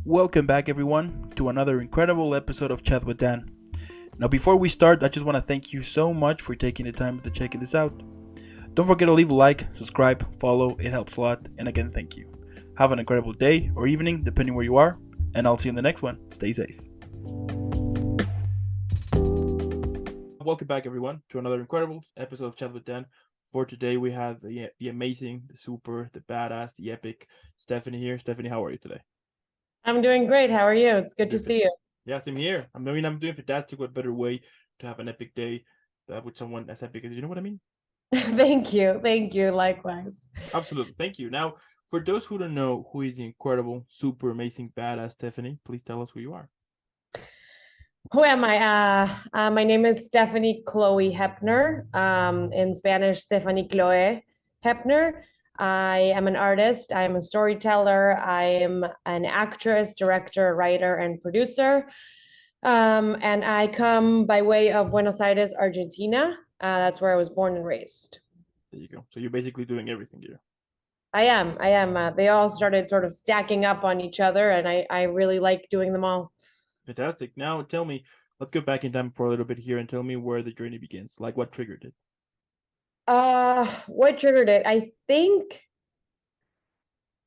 Welcome back, everyone, to another incredible episode of Chat with Dan. Now, before we start, I just want to thank you so much for taking the time to checking this out. Don't forget to leave a like, subscribe, follow, it helps a lot, and again, thank you. Have an incredible day or evening, depending where you are, and I'll see you in the next one. Stay safe. Welcome back, everyone, to another incredible episode of Chat with Dan. For today, we have the amazing, the super, the badass, the epic Stephanie here. Stephanie, how are you today? I'm doing great. How are you? It's good to see you. Yeah, same here. I'm doing fantastic. What better way to have an epic day with someone as epic as you know what I mean? Thank you. Thank you. Likewise. Absolutely. Thank you. Now, for those who don't know who is the incredible, super amazing, badass Stephanie, please tell us who you are. Who am I? My name is Stephanie Chloé Hepner. In Spanish, Stephanie Chloé Hepner. I am an artist. I am a storyteller. I am an actress, director, writer, and producer. And I come by way of Buenos Aires, Argentina. That's where I was born and raised. There you go. So you're basically doing everything here. I am. I am. They all started sort of stacking up on each other, and I really like doing them all. Fantastic. Now tell me, let's go back in time for a little bit here and tell me where the journey begins. Like what triggered it? What triggered it? I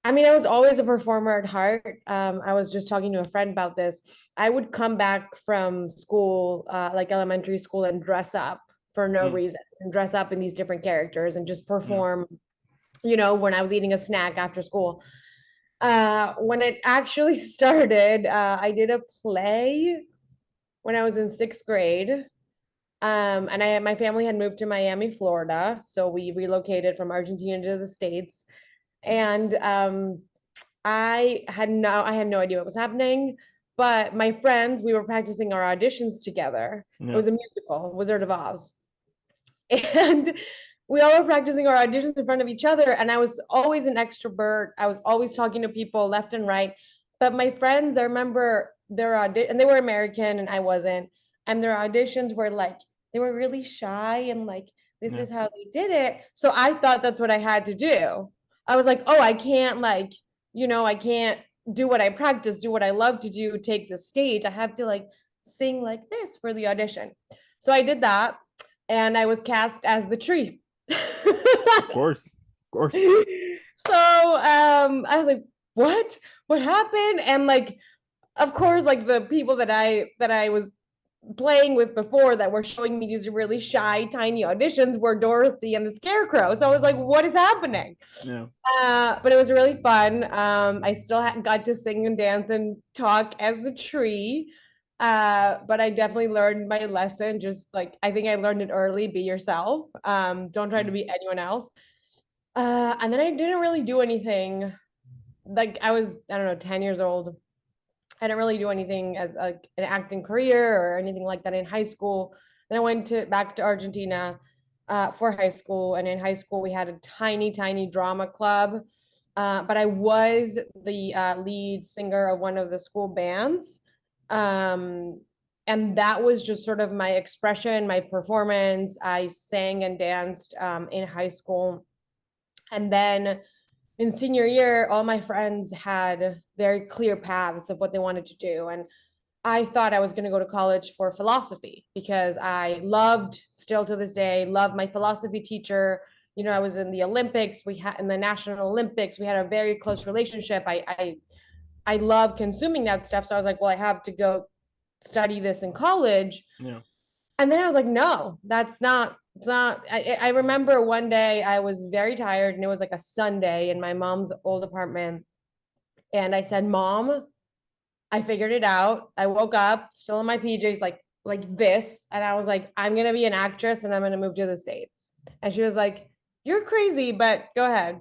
was always a performer at heart. I was just talking to a friend about this. I would come back from school, like elementary school, and dress up for no reason, and dress up in these different characters and just perform, when I was eating a snack after school. When it actually started, I did a play when I was in sixth grade. And my family had moved to Miami, Florida, so we relocated from Argentina to the States. And I had no idea what was happening, but my friends, we were practicing our auditions together. It was a musical, Wizard of Oz. And we all were practicing our auditions in front of each other. And I was always an extrovert. I was always talking to people left and right. But my friends, I remember their audition, and they were American and I wasn't. And their auditions were like, they were really shy and like, this is how they did it. So I thought that's what I had to do. I was like, oh, I can't I can't do what I practice, do what I love to do, take the stage. I have to like sing like this for the audition. So I did that and I was cast as the tree. Of course. Of course. So I was like, what happened? And like, of course, like the people that I was playing with before that were showing me these really shy, tiny auditions were Dorothy and the Scarecrow. So I was like, what is happening? Yeah. But it was really fun. I still got to sing and dance and talk as the tree. But I definitely learned my lesson. Just like, I think I learned it early, be yourself. Don't try to be anyone else. And then I didn't really do anything. Like I was, I don't know, 10 years old. I didn't really do anything as an acting career or anything like that in high school. Then I went back to Argentina for high school, and in high school we had a tiny, tiny drama club. But I was the lead singer of one of the school bands, and that was just sort of my expression, my performance. I sang and danced in high school, and then in senior year, all my friends had very clear paths of what they wanted to do. And I thought I was going to go to college for philosophy because I loved, still to this day, love my philosophy teacher. I was in the Olympics. We had in the National Olympics. We had a very close relationship. I love consuming that stuff. So I was like, well, I have to go study this in college. Yeah. And then I was like, no, that's not, it's not. I remember one day I was very tired and it was like a Sunday in my mom's old apartment. And I said, Mom, I figured it out. I woke up still in my PJs, like this. And I was like, I'm gonna be an actress and I'm gonna move to the States. And she was like, you're crazy, but go ahead.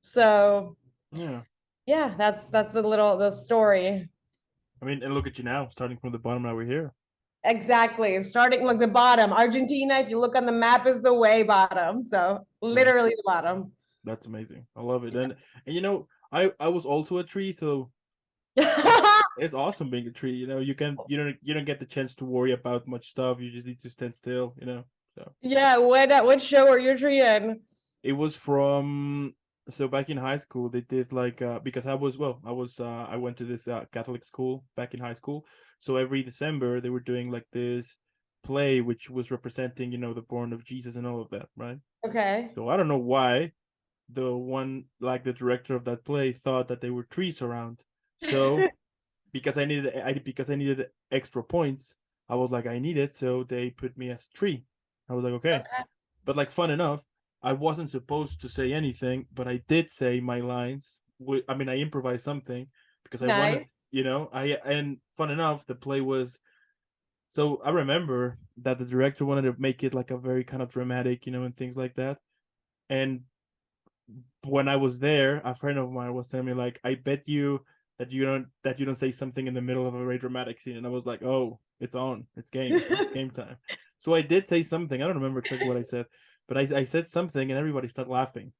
So yeah, that's the story. I mean, and look at you now, starting from the bottom, now we're here. Exactly. Starting like the bottom. Argentina, if you look on the map, is the way bottom. So literally the bottom. That's amazing. I love it. And I was also a tree, so it's awesome being a tree. You don't get the chance to worry about much stuff. You just need to stand still. So Yeah, what show are you tree in? it was from So back in high school, they did like because I went to this Catholic school back in high school. So every December they were doing like this play which was representing, the born of Jesus and all of that, right? Okay. So I don't know why the director of that play thought that there were trees around. So because I needed extra points, I was like I need it, so they put me as a tree. I was like okay, Okay. but like fun enough, I wasn't supposed to say anything, but I did say my lines. I mean, I improvised something because I wanted, Nice. I and fun enough, the play was. So I remember that the director wanted to make it like a very kind of dramatic, and things like that. And when I was there, a friend of mine was telling me like, "I bet you that you don't say something in the middle of a very dramatic scene." And I was like, "Oh, it's on, it's game time." So I did say something. I don't remember exactly what I said, but I said something, and everybody started laughing.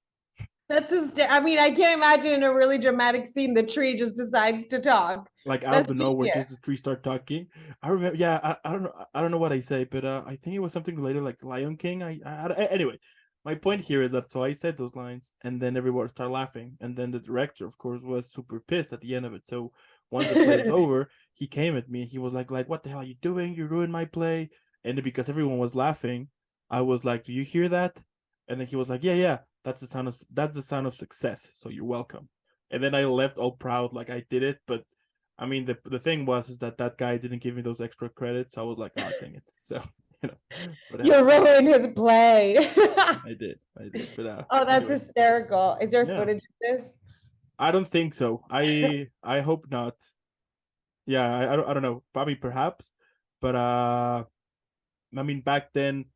I mean, I can't imagine in a really dramatic scene the tree just decides to talk. Like out of That's the nowhere, genius. just the three start talking. I remember, yeah, I don't know what I say, but I think it was something related like Lion King. Anyway, my point here is that so I said those lines, and then everyone started laughing, and then the director, of course, was super pissed at the end of it. So once the play was over, he came at me and he was like, "What the hell are you doing? You ruined my play!" And because everyone was laughing, I was like, "Do you hear that?" And then he was like, "Yeah, yeah, that's the sound of success. So you're welcome." And then I left all proud, like I did it, but I mean, the thing was is that guy didn't give me those extra credits. So I was like, oh, dang it. So what You happened? ruined his play. I did. But Oh, that's anyway, hysterical. Is there yeah, footage of this? I don't think so. I hope not. Yeah, I don't know. Probably perhaps, but I mean, back then,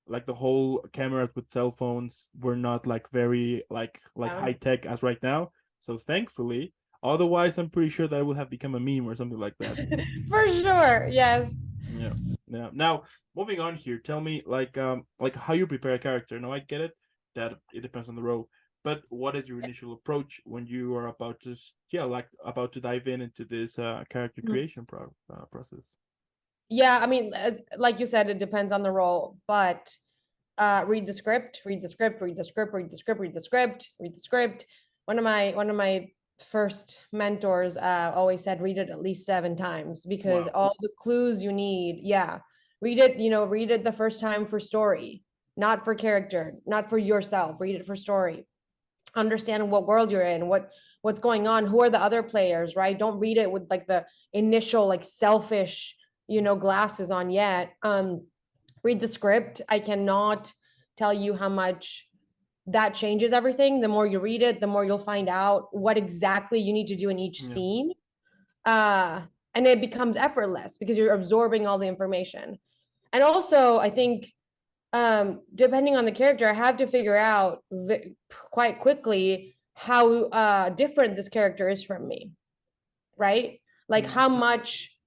like the whole cameras with cell phones were not like very like Yeah. high tech as right now. So thankfully, otherwise, I'm pretty sure that I would have become a meme or something like that. For sure. Yes. Yeah. Yeah. Now, moving on here, tell me like how you prepare a character. Now I get it that it depends on the role, but what is your initial approach when you are about to yeah, like about to dive into this character creation process? Yeah, I mean, like you said, it depends on the role, but read the script, read the script, read the script, read the script, read the script, read the script. One of my first mentors always said read it at least 7 times because Wow. all the clues you need, yeah, read it, read it the first time for story, not for character, not for yourself. Read it for story. Understand what world you're in, what's going on, who are the other players, right? Don't read it with like the initial like selfish, glasses on yet. Read the script. I cannot tell you how much that changes everything. The more you read it, the more you'll find out what exactly you need to do in each Yeah. scene. Uh, and it becomes effortless because you're absorbing all the information. And also, I think depending on the character, I have to figure out quite quickly how different this character is from me, right? Like Mm. how much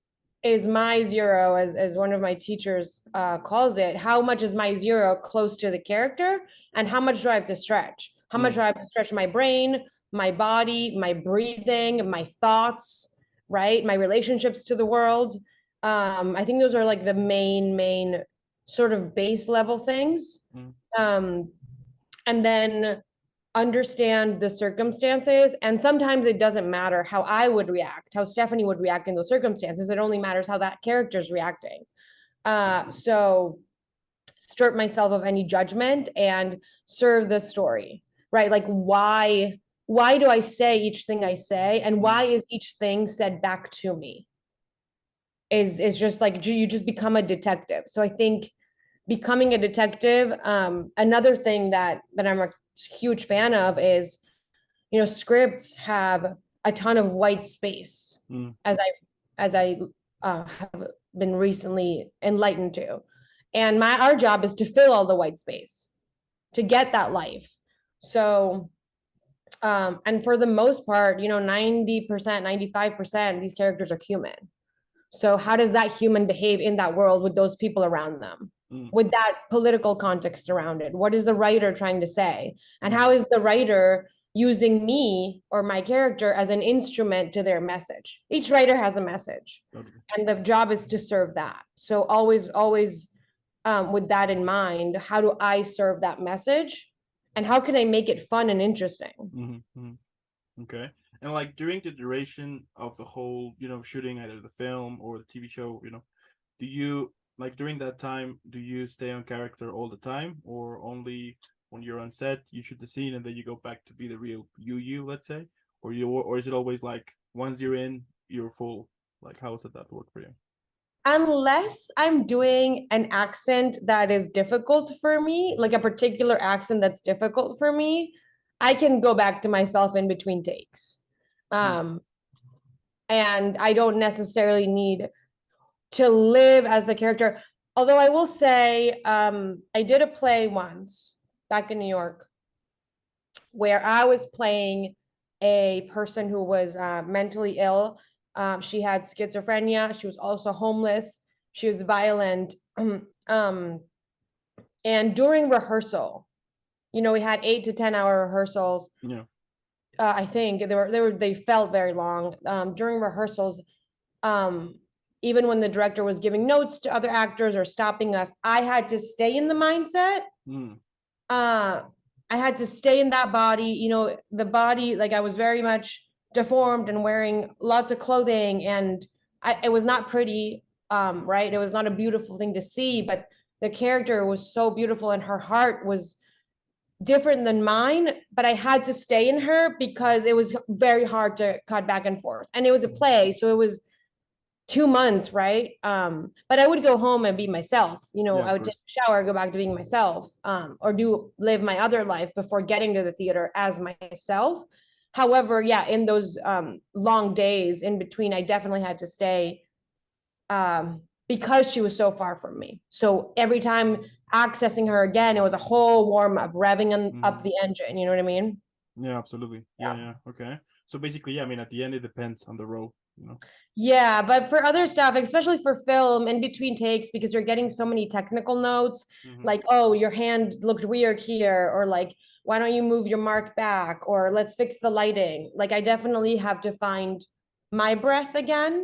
is my zero, as one of my teachers calls it, how much is my zero close to the character, and how much do I have to stretch? How much Mm. do I have to stretch my brain, my body, my breathing, my thoughts, right? My relationships to the world. I think those are like the main sort of base level things. Mm. Um, and then understand the circumstances. And sometimes it doesn't matter how I would react, how Stephanie would react in those circumstances. It only matters how that character's reacting. So strip myself of any judgment and serve the story, right? Like why do I say each thing I say, and Mm. why is each thing said back to me? Is just like you just become a detective. So I think becoming a detective, another thing that I'm a huge fan of is, scripts have a ton of white space, Mm. as I have been recently enlightened to. And our job is to fill all the white space, to get that life. So and for the most part, 90%, 95%, these characters are human. So how does that human behave in that world with those people around them? Mm. With that political context around it? What is the writer trying to say? And Mm. how is the writer using me or my character as an instrument to their message? Each writer has a message, Totally. and the job is to serve that. So always, always with that in mind, how do I serve that message? and how can I make it fun and interesting? Okay. And like during the duration of the whole, shooting either the film or the TV show, do you like during that time, do you stay on character all the time, or only when you're on set you shoot the scene and then you go back to be the real you, let's say, or is it always like once you're in, you're full? Like how does that work for you? Unless I'm doing an accent that is difficult for me, like a particular accent that's difficult for me, I can go back to myself in between takes. Hmm. Um, and I don't necessarily need to live as the character. Although I will say, I did a play once back in New York where I was playing a person who was mentally ill. She had schizophrenia. She was also homeless. She was violent. And during rehearsal, we had 8 to 10 hour rehearsals. Yeah. I think they felt very long. During rehearsals, um, even when the director was giving notes to other actors or stopping us, I had to stay in the mindset. Hmm. uh I had to stay in that body, the body, like I was very much deformed and wearing lots of clothing, and it was not pretty, right? It was not a beautiful thing to see, but the character was so beautiful and her heart was different than mine, but I had to stay in her because it was very hard to cut back and forth. And it was a play, so it was 2 months, right? But I would go home and be myself. Yeah, I of would take course. a shower, go back to being myself, or do live my other life before getting to the theater as myself. However, yeah, in those long days in between, I definitely had to stay, because she was so far from me. So every time accessing her again, it was a whole warm up, revving up Hmm. the engine. You know what I mean? Yeah, absolutely. Yeah, Yeah. yeah. Okay. So basically, yeah, I mean, at the end, it depends on the role. Yeah, but for other stuff, especially for film, in between takes, because you're getting so many technical notes, Hmm. like, oh, your hand looked weird here, or like, why don't you move your mark back, or let's fix the lighting. Like, I definitely have to find my breath again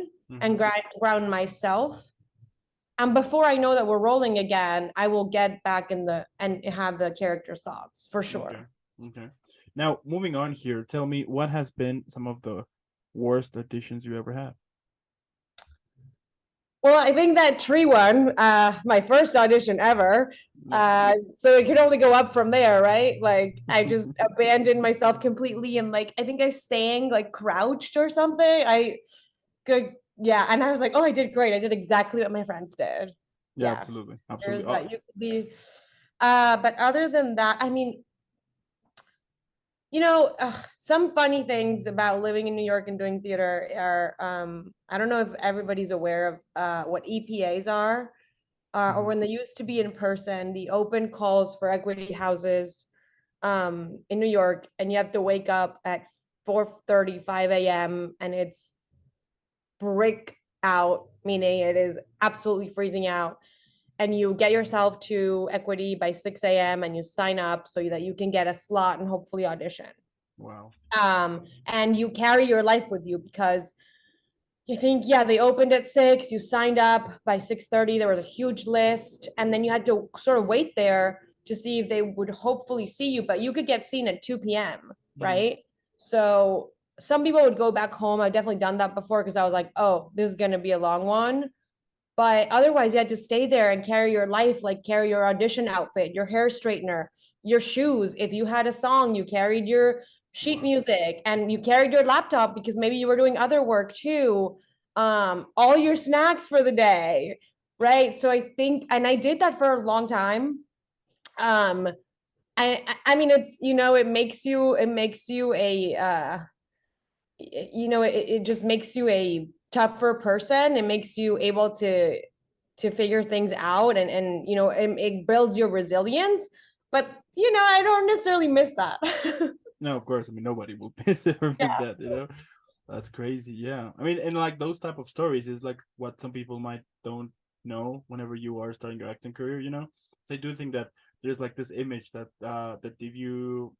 and Hmm. ground myself. And before I know that we're rolling again, I will get back in the and have the character's thoughts for Okay. sure. Okay. Now, moving on here, tell me what has been some of the worst auditions you ever had? Well, I think that tree one, my first audition ever. Yeah. So it could only go up from there, right? Like I just abandoned myself completely, and like I think I sang like crouched or something. I could, yeah, and I was like, oh, I did great. I did exactly what my friends did. Yeah, Yeah, absolutely. Absolutely. there's Oh, that. You could be, but other than that, I mean, some funny things about living in New York and doing theater are, I don't know if everybody's aware of what EPAs are, or mhm. when they used to be in person, the open calls for equity houses in New York, and you have to wake up at 4:30, 5 a.m. and it's brick out, meaning it is absolutely freezing out. And you get yourself to equity by 6 a.m. and you sign up so that you can get a slot and hopefully audition. Wow. And you carry your life with you because you think, yeah, they opened at 6, you signed up by 6:30, there was a huge list, and then you had to sort of wait there to see if they would hopefully see you, but you could get seen at 2 p.m., Mhm. right? So some people would go back home. I've definitely done that before because I was like, oh, this is going to be a long one. But otherwise, you had to stay there and carry your life, like carry your audition outfit, your hair straightener, your shoes. If you had a song, you carried your sheet Wow. music and you carried your laptop because maybe you were doing other work too. All your snacks for the day, right? So I think, and I did that for a long time. Um, I mean, it makes you a it just makes you a tougher person. It makes you able to figure things out, and it builds your resilience. But I don't necessarily miss that. No, of course. I mean, nobody will miss ever miss Yeah. that. That's crazy. Yeah. I mean, and like those type of stories is like what some people might don't know whenever you are starting your acting career. So I do think that there's like this image that if you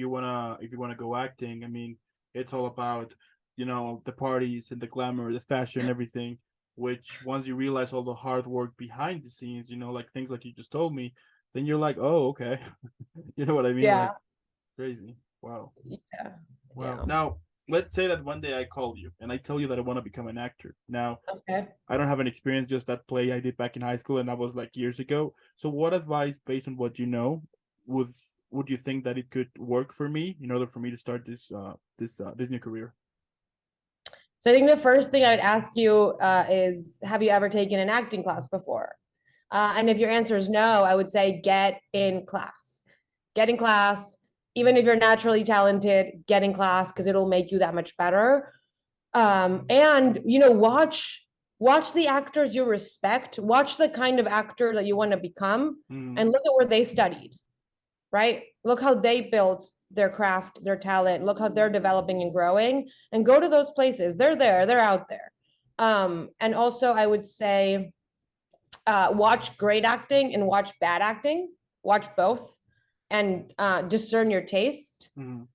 wanna go acting, I mean, it's all about the parties and the glamour, the fashion, everything. Which once you realize all the hard work behind the scenes, like things like you just told me, then you're like, oh, okay. You know what I mean? Like, Yeah. it's crazy. Wow. Yeah. Wow. Yeah. Now, let's say that one day I call you and I tell you that I want to become an actor. Now, Okay. I don't have an experience, just that play I did back in high school, and that was like years ago. So, what advice, based on what you know, would would you think that it could work for me in order for me to start this new career? So I think the first thing I would ask you is, have you ever taken an acting class before? And if your answer is no, I would say get in class. Get in class. Even if you're naturally talented, get in class because it'll make you that much better. And watch the actors you respect. Watch the kind of actor that you want to become, Mm, and look at where they studied. Right? Look how they built their craft, their talent. Look how they're developing and growing. And go to those places. They're there. They're out there. And also, I would say watch great acting and watch bad acting. Watch both and discern your taste. mm,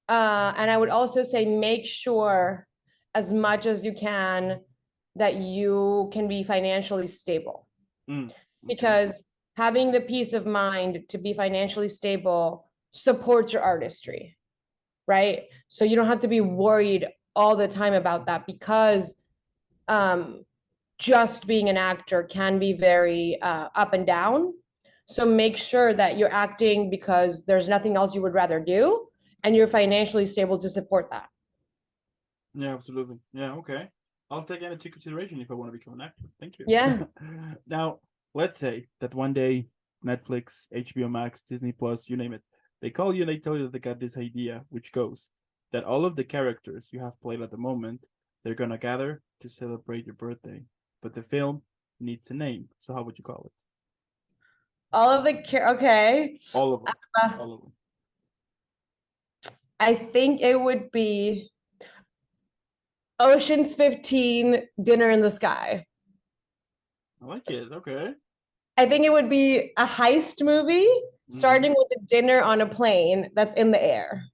And I would also say make sure as much as you can that you can be financially stable, mm. Okay. because having the peace of mind to be financially stable supports your artistry, right? So you don't have to be worried all the time about that, because um, just being an actor can be very up and down. So make sure that you're acting because there's nothing else you would rather do, and you're financially stable to support that. Yeah, absolutely. Yeah, okay. I'll take that into consideration if I want to become an actor. Thank you. Yeah. Now, let's say that one day Netflix, HBO Max, Disney Plus, you name it, they call you and they tell you that they got this idea, which goes that all of the characters you have played at the moment, they're gonna gather to celebrate your birthday. But the film needs a name. So how would you call it? All of okay. All of them. Uh, All of them. I think it would be Ocean's 15 Dinner in the Sky. I like it. Okay. I think it would be a heist movie Mm-hmm. starting with a dinner on a plane that's in the air.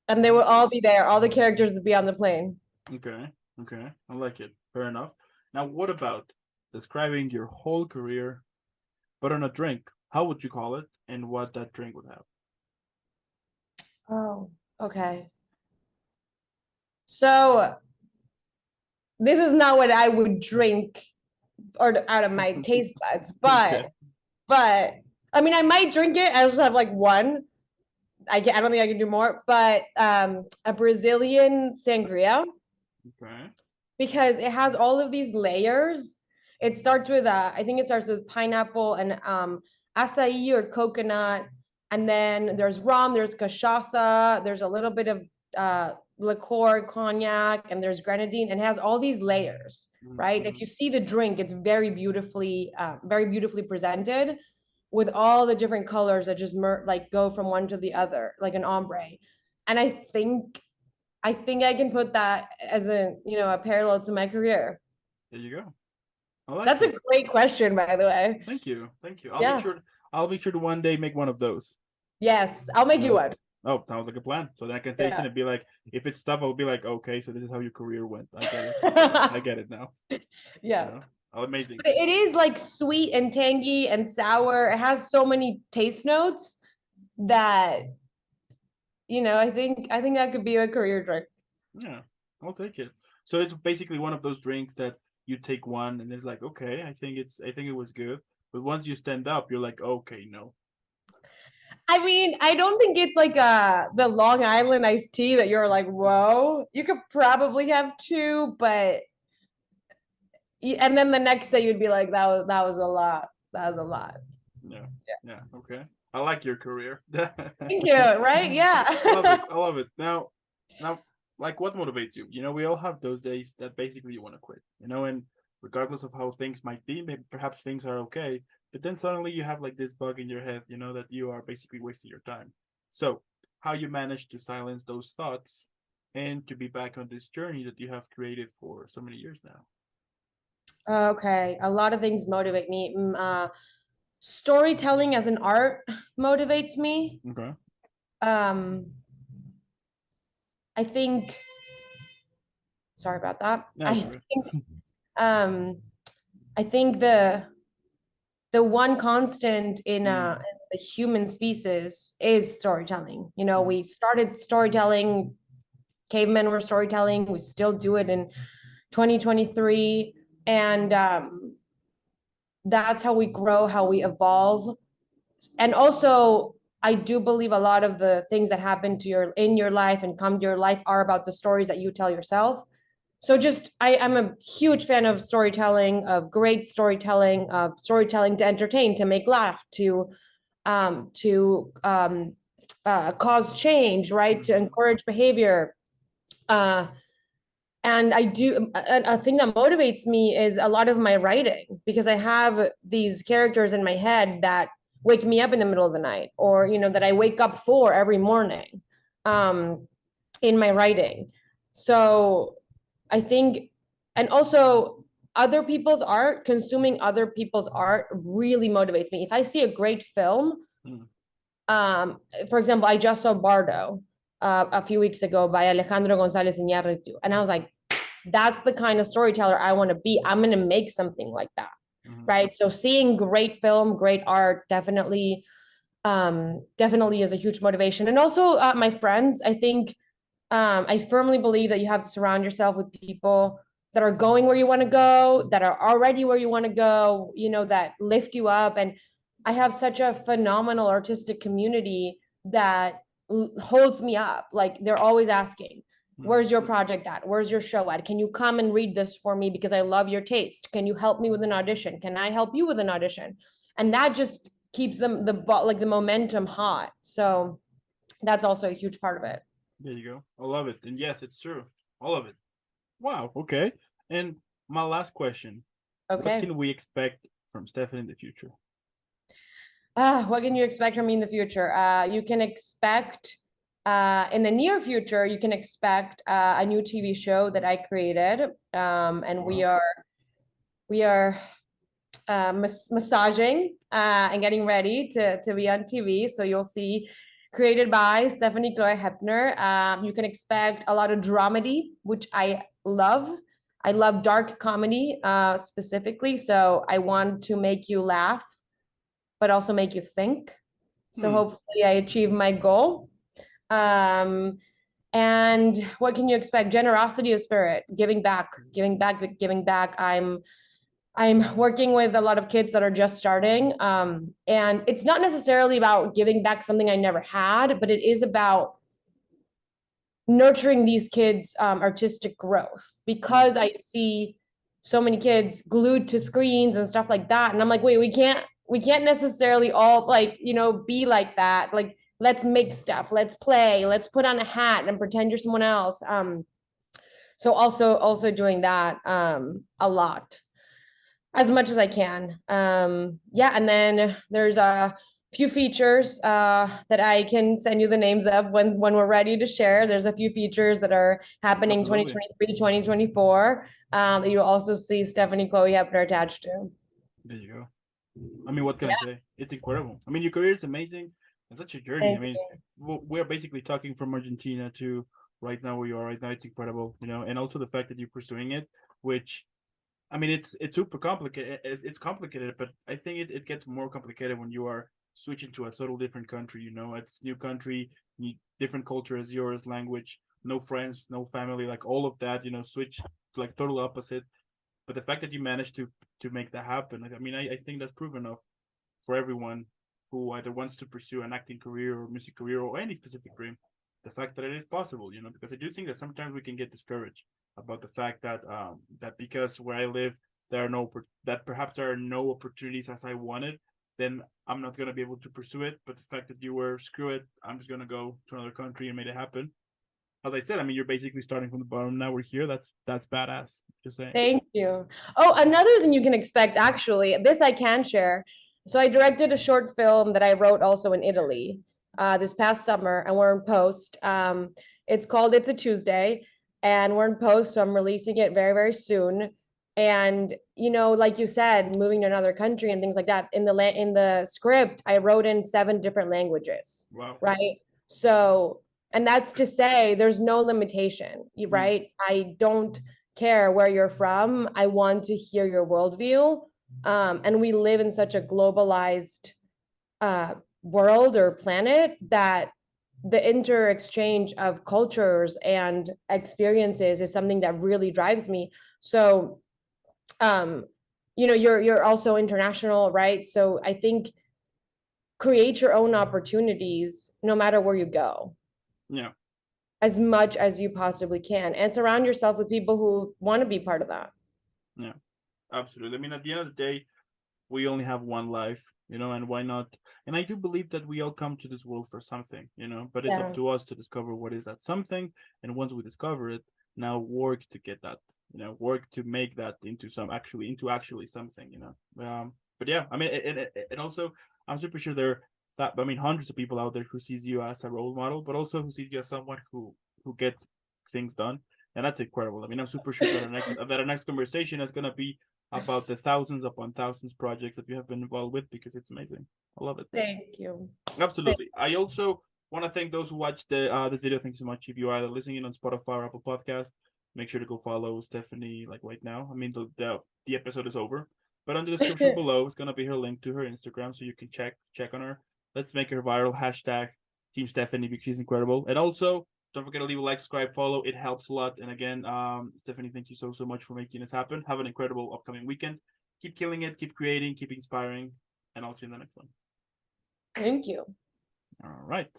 And I they will like it. all be there. All the characters would be on the plane. Okay. Okay. I like it. Fair enough. Now, what about describing your whole career, but on a drink? How would you call it, and what that drink would have? Oh, okay. So this is not what I would drink or out of my taste buds, Okay. but I mean I might drink it. I just have like one. I don't think I can do more, but a Brazilian sangria, Okay. because it has all of these layers. It starts with I think it starts with pineapple and acai or coconut, and then there's rum, there's cachaça, there's a little bit of liqueur, cognac, and there's grenadine, and it has all these layers, right? If Mm-hmm. you see the drink, it's very beautifully presented, with all the different colors that just like go from one to the other, like an ombre. And I think I can put that as a parallel to my career. There you go. I like That's a it. great question, by the way. Thank you. Thank you. Yeah. I'll make sure to one day make one of those. Yes, I'll make You you know. one. Oh, sounds like a plan. So then I can taste it Yeah. and be like, if it's stuff, I'll be like, okay, so this is how your career went. I get it. I get it now. You Yeah. know. Oh, amazing. But it is like sweet and tangy and sour. It has so many taste notes that I think that could be a career drink. Yeah, I'll take it. So it's basically one of those drinks that you take one and it's like, okay, I think it was good. But once you stand up, you're like, okay, no. I mean, I don't think it's like the Long Island iced tea that you're like, whoa. You could probably have two, but and then the next day you'd be like, that was a lot. That was a lot. Yeah. Yeah. Okay. I like your career. Thank you. Right? I love it. Yeah. I love it. Now, like, what motivates you? You know, we all have those days that basically you want to quit. You know, and regardless of how things might be, maybe perhaps things are okay, but then suddenly you have like this bug in your head. You know that you are basically wasting your time. So, how you manage to silence those thoughts and to be back on this journey that you have created for so many years now. Okay. A lot of things motivate me. Storytelling as an art motivates me. Okay. Um, I think, sorry about that. Yeah, I it's okay. think, um, I think the one constant in Mm. the human species is storytelling. You know, Mm. we started storytelling, cavemen were storytelling, we still do it in 2023. And that's how we grow, how we evolve. And also, I do believe a lot of the things that happen to your in your life and come to your life are about the stories that you tell yourself. So just I'm a huge fan of storytelling, of great storytelling, of storytelling to entertain, to make laugh, to cause change, right? To Mhm. encourage behavior. Uh, and I do a thing that motivates me is a lot of my writing, because I have these characters in my head that wake me up in the middle of the night, or that I wake up for every morning, um, in my writing. So I think, and also other people's art, consuming other people's art really motivates me. If I see a great film, Mm. um, for example, I just saw Bardo a few weeks ago by Alejandro González Iñárritu, and I was like, that's the kind of storyteller I want to be. I'm going to make something like that. Mhm. Right. So seeing great film, great art definitely is a huge motivation. And also my friends, I think I firmly believe that you have to surround yourself with people that are going where you want to go, that are already where you want to go, that lift you up. And I have such a phenomenal artistic community that holds me up. Like they're always asking, Mm. where's your project at? Where's your show at? Can you come and read this for me because I love your taste? Can you help me with an audition? Can I help you with an audition? And that just keeps them the momentum hot. So that's also a huge part of it. There you go. I love it. And yes, it's true. All of it. Wow. Okay. And my last question: what Okay. can we expect from Stefan in the future? What can you expect from me in the future? You can expect in the near future, you can expect a new TV show that I created. And we Wow. are massaging and getting ready to be on TV. So you'll see created by Stephanie Chloé Hepner. You can expect a lot of dramedy, which I love. I love dark comedy specifically. So I want to make you laugh, but also make you think. So Hmm. hopefully I achieve my goal. Um, and what can you expect? Generosity of spirit, giving back, giving back, giving back. I'm working with a lot of kids that are just starting. And it's not necessarily about giving back something I never had, but it is about nurturing these kids' artistic growth, Hmm. because I see so many kids glued to screens and stuff like that. And I'm like, wait, we can't necessarily all be like that. Like, let's make stuff, let's play, let's put on a hat and pretend you're someone else. So also doing that a lot, as much as I can. Yeah, and then there's a few features that I can send you the names of when we're ready to share. There's a few features that are happening Absolutely. 2023, 2024 that you'll also see Stephanie Chloe Hepner attached to. There you go. I mean, what can I Yeah, say? It's incredible. I mean, your career is amazing. It's such a journey. I thank mean, you. we're basically talking from Argentina to right now where you are right now. It's incredible, and also the fact that you're pursuing it, which I mean, it's super complicated. It's complicated, but I think it gets more complicated when you are switching to a total different country. It's new country, different culture as yours, language, no friends, no family, like all of that. Switch to like total opposite. But the fact that you managed to make that happen, I mean, I think that's proven enough for everyone who either wants to pursue an acting career or music career or any specific dream. The fact that it is possible, because I do think that sometimes we can get discouraged about the fact that because where I live there are no that perhaps there are no opportunities as I wanted, then I'm not gonna be able to pursue it. But the fact that you were screw it, I'm just gonna go to another country and made it happen. As I said, I mean, you're basically starting from the bottom. Now we're here. That's badass. Just saying. Thank you. Oh, another thing you can expect, actually, this I can share. So I directed a short film that I wrote also in Italy this past summer, and we're in post. It's called It's a Tuesday, and we're in post, so I'm releasing it very, very soon. And like you said, moving to another country and things like that. In the script, I wrote in 7 different languages, Wow. right? So, and that's to say, there's no limitation, Mm. right? I don't care where you're from. I want to hear your worldview. And we live in such a globalized world or planet that the inter-exchange of cultures and experiences is something that really drives me. So you're also international, right? So I think create your own opportunities no matter where you go, Yeah. as much as you possibly can, and surround yourself with people who want to be part of that. Yeah. Absolutely. I mean, at the end of the day, we only have one life, and why not? And I do believe that we all come to this world for something, but it's up Yeah. to us to discover what is that something. And once we discover it, now work to get that, work to make that into actually something, but yeah, I mean, and also, I'm super sure there that I mean hundreds of people out there who sees you as a role model, but also who sees you as someone who gets things done. And that's incredible. I mean, I'm super sure that our next conversation is gonna be about the thousands upon thousands projects that you have been involved with, because it's amazing. I love it. Thank you. Absolutely. I also want to thank those who watched this video. Thank you so much. If you are listening on Spotify or Apple Podcast, make sure to go follow Stephanie like right now. I mean, the episode is over, but on the description below it's gonna be her link to her Instagram, so you can check on her. Let's make her viral. Hashtag Team Stephanie, because she's incredible. And also, don't forget to leave a like, subscribe, follow. It helps a lot. And again, Stephanie, thank you so much for making this happen. Have an incredible upcoming weekend. Keep killing it. Keep creating. Keep inspiring. And I'll see you in the next one. Thank you. All right.